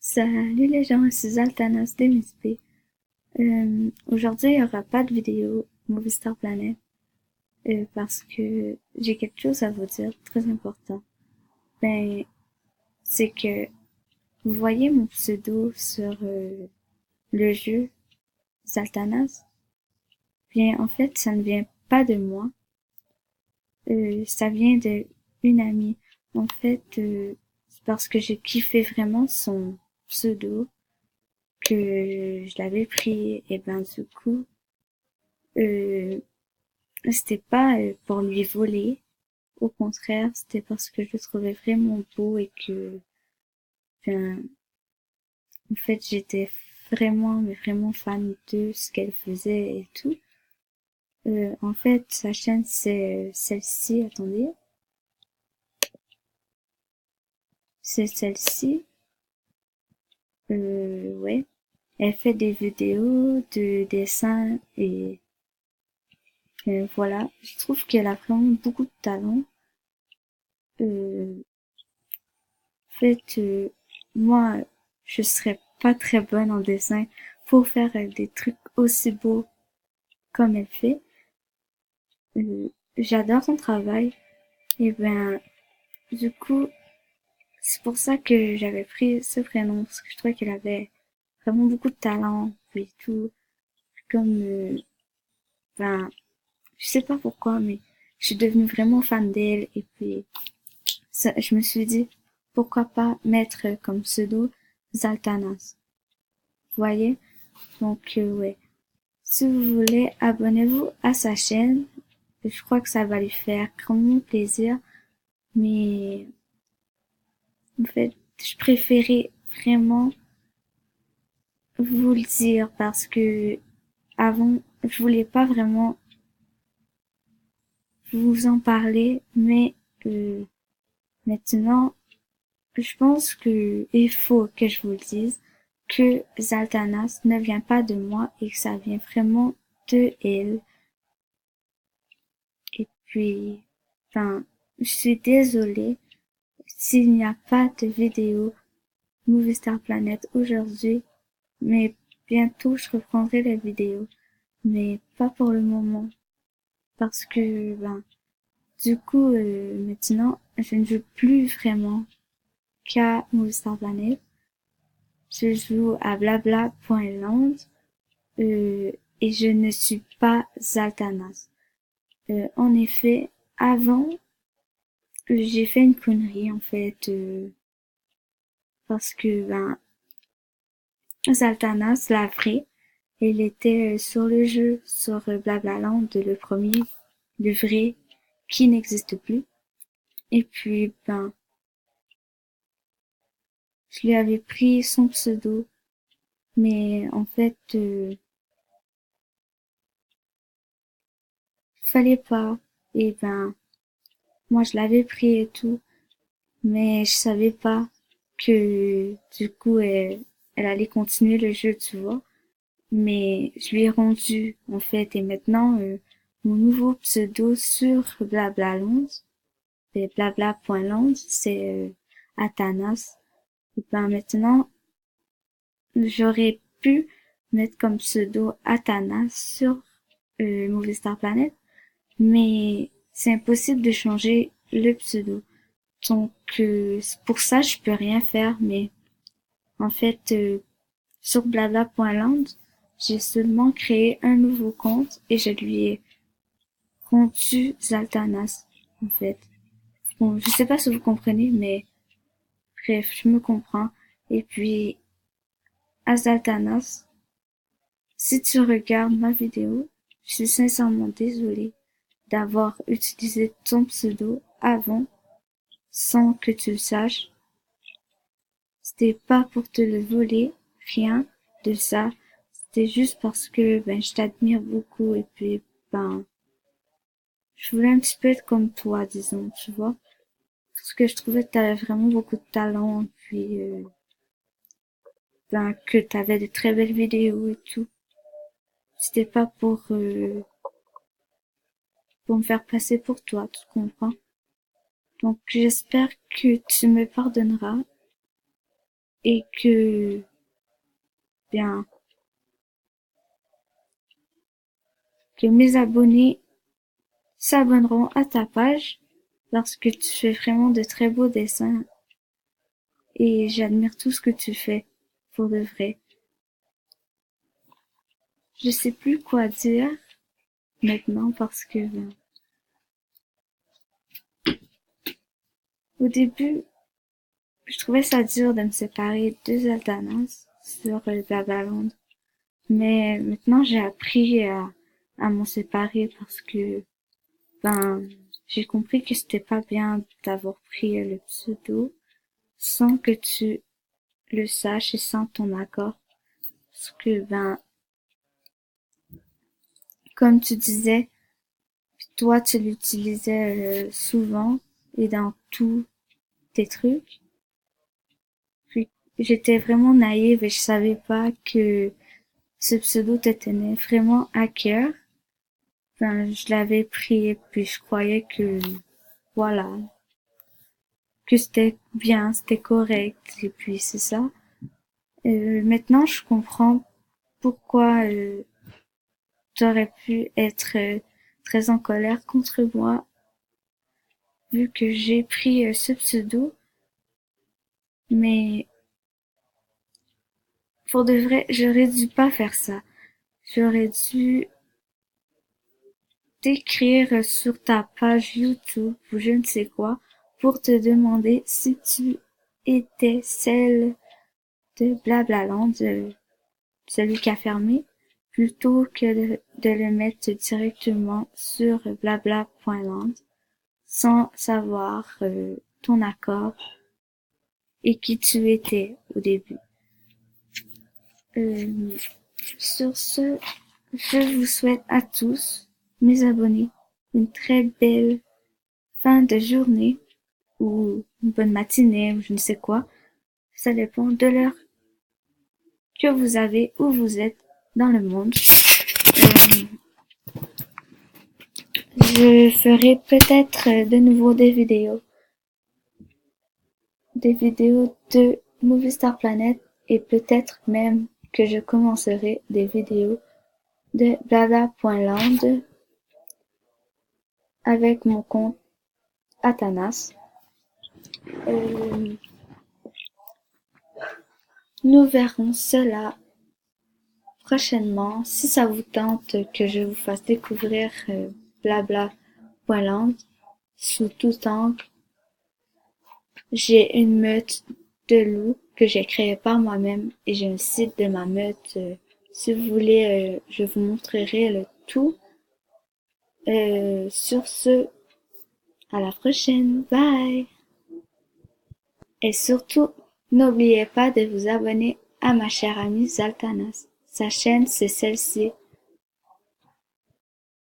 Salut les gens, c'est Zaltanas d'MSP. Aujourd'hui, il n'y aura pas de vidéo Movie Star Planet parce que j'ai quelque chose à vous dire très important. Ben, c'est que vous voyez mon pseudo sur le jeu Zaltanas. Bien, en fait, ça ne vient pas de moi. Ça vient de une amie. En fait, c'est parce que j'ai kiffé vraiment son pseudo que je l'avais pris et ben du coup euh, c'était pas pour lui voler, au contraire c'était parce que je le trouvais vraiment beau et que ben, en fait j'étais vraiment mais vraiment fan de ce qu'elle faisait et tout. En fait sa chaîne c'est celle-ci, attendez, c'est celle-ci, ouais, elle fait des vidéos de dessins et voilà, je trouve qu'elle a vraiment beaucoup de talent. En fait, moi, je serais pas très bonne en dessin pour faire des trucs aussi beaux comme elle fait. J'adore son travail. Et ben, du coup, c'est pour ça que j'avais pris ce prénom, parce que je trouvais qu'elle avait vraiment beaucoup de talent, puis tout. Comme, ben, je sais pas pourquoi, mais je suis devenue vraiment fan d'elle, et puis ça, je me suis dit, pourquoi pas mettre comme pseudo Zaltanas. Vous voyez? Donc, ouais. Si vous voulez, abonnez-vous à sa chaîne. Je crois que ça va lui faire grandement plaisir. Mais en fait, je préférais vraiment vous le dire parce que avant, je voulais pas vraiment vous en parler, mais euh, maintenant, je pense que il faut que je vous le dise que Zaltanas ne vient pas de moi et que ça vient vraiment de elle. Et puis, enfin, je suis désolée s'il n'y a pas de vidéo Movie Star Planet aujourd'hui, mais bientôt je reprendrai les vidéos, mais pas pour le moment, parce que, ben, du coup, maintenant, je ne joue plus vraiment qu'à Movie Star Planet. Je joue à blabla.land, euh, et je ne suis pas Zaltanas. En effet, avant, j'ai fait une connerie, en fait, parce que, ben, Zaltanas, la vraie, elle était sur le jeu, sur Blablaland, le premier, le vrai, qui n'existe plus. Et puis, ben, je lui avais pris son pseudo, mais en fait, fallait pas. Et ben, moi, je l'avais pris et tout, mais je savais pas que, du coup, elle allait continuer le jeu, tu vois. Mais je lui ai rendu, en fait, et maintenant, mon nouveau pseudo sur Blablaland, c'est blabla.land, c'est Athanas. Et ben maintenant, j'aurais pu mettre comme pseudo Athanas sur Movie Star Planet, mais c'est impossible de changer le pseudo. Donc pour ça, je peux rien faire, mais en fait, sur blabla.land, j'ai seulement créé un nouveau compte et je lui ai rendu Zaltanas, en fait. Bon, je sais pas si vous comprenez, mais bref, je me comprends. Et puis, Azaltanas, si tu regardes ma vidéo, je suis sincèrement désolée d'avoir utilisé ton pseudo avant sans que tu le saches. C'était pas pour te le voler, rien de ça. C'était juste parce que ben je t'admire beaucoup et puis ben je voulais un petit peu être comme toi, disons, tu vois. Parce que je trouvais que t'avais vraiment beaucoup de talent, puis ben que t'avais de très belles vidéos et tout. C'était pas pour me faire passer pour toi, tu comprends? Donc j'espère que tu me pardonneras et bien, que mes abonnés s'abonneront à ta page parce que tu fais vraiment de très beaux dessins et j'admire tout ce que tu fais pour de vrai. Je sais plus quoi dire maintenant parce que au début, je trouvais ça dur de me séparer de deux alternances sur Blablaland. Mais maintenant, j'ai appris à m'en séparer parce que, ben, j'ai compris que c'était pas bien d'avoir pris le pseudo sans que tu le saches et sans ton accord. Parce que, ben, comme tu disais, toi, tu l'utilisais souvent et dans tous tes trucs. Puis, j'étais vraiment naïve et je savais pas que ce pseudo te tenait vraiment à cœur. Ben, je l'avais pris et puis je croyais que, voilà, que c'était bien, c'était correct et puis c'est ça. Maintenant, je comprends pourquoi t'aurais pu être très en colère contre moi vu que j'ai pris ce pseudo, mais pour de vrai, j'aurais dû pas faire ça. J'aurais dû t'écrire sur ta page YouTube ou je ne sais quoi pour te demander si tu étais celle de Blablaland, celui qui a fermé, plutôt que de le mettre directement sur blabla.land sans savoir ton accord et qui tu étais au début. Euh, sur ce, je vous souhaite à tous, mes abonnés, une très belle fin de journée ou une bonne matinée ou je ne sais quoi. Ça dépend de l'heure que vous avez, où vous êtes dans le monde. Euh, je ferai peut-être de nouveau des vidéos de Movie Star Planet et peut-être même que je commencerai des vidéos de blabla.land avec mon compte Athanas. Euh, nous verrons cela prochainement. Si ça vous tente que je vous fasse découvrir blabla.land sous tout angle, j'ai une meute de loups que j'ai créée par moi-même et j'ai un site de ma meute. Si vous voulez, je vous montrerai le tout. Sur ce, à la prochaine. Bye! Et surtout, n'oubliez pas de vous abonner à ma chère amie Zaltanas. Sa chaîne, c'est celle-ci.